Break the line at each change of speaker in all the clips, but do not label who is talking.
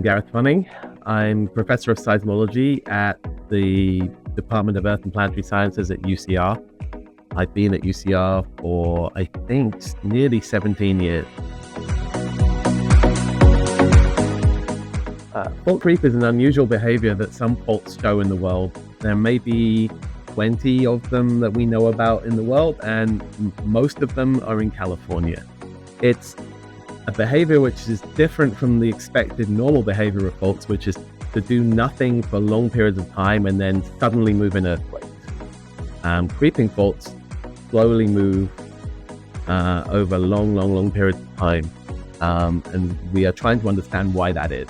Gareth Funning. I'm Professor of Seismology at the Department of Earth and Planetary Sciences at UCR. I've been at UCR for, I think, nearly 17 years. Fault creep is an unusual behavior that some faults show in the world. There may be 20 of them that we know about in the world, and most of them are in California. It's a behavior which is different from the expected normal behavior of faults, which is to do nothing for long periods of time and then suddenly move in earthquakes. Creeping faults slowly move over long periods of time, and we are trying to understand why that is.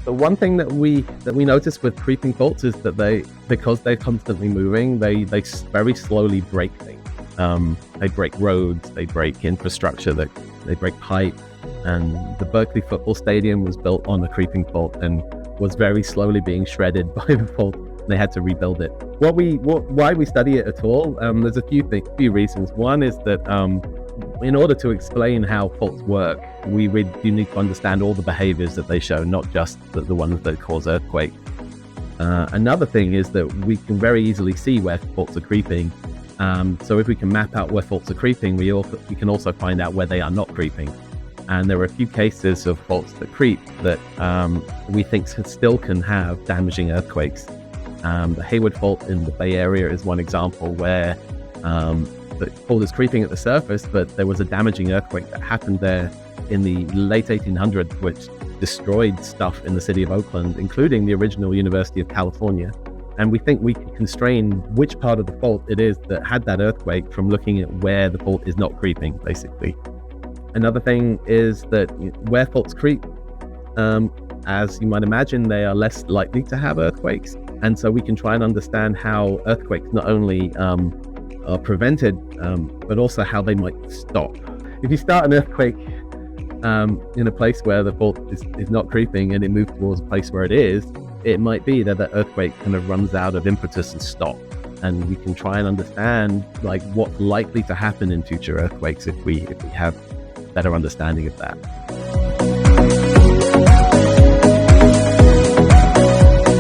The one thing that we notice with creeping faults is that because they're constantly moving, they very slowly break things. They break roads, they break infrastructure, they break pipe. And the Berkeley football stadium was built on a creeping fault and was very slowly being shredded by the fault. They had to rebuild it. Why we study it at all? There's a few reasons. One is that in order to explain how faults work, we really do need to understand all the behaviors that they show, not just the ones that cause earthquakes. Another thing is that we can very easily see where faults are creeping. So if we can map out where faults are creeping, we can also find out where they are not creeping. And there are a few cases of faults that creep that we think still can have damaging earthquakes. The Hayward Fault in the Bay Area is one example where the fault is creeping at the surface, but there was a damaging earthquake that happened there in the late 1800s, which destroyed stuff in the city of Oakland, including the original University of California. And we think we can constrain which part of the fault it is that had that earthquake from looking at where the fault is not creeping, basically. Another thing is that where faults creep, as you might imagine, they are less likely to have earthquakes. And so we can try and understand how earthquakes not only are prevented, but also how they might stop. If you start an earthquake in a place where the fault is not creeping and it moves towards a place where it is, it might be that the earthquake kind of runs out of impetus and stops. And we can try and understand what's likely to happen in future earthquakes if we have better understanding of that.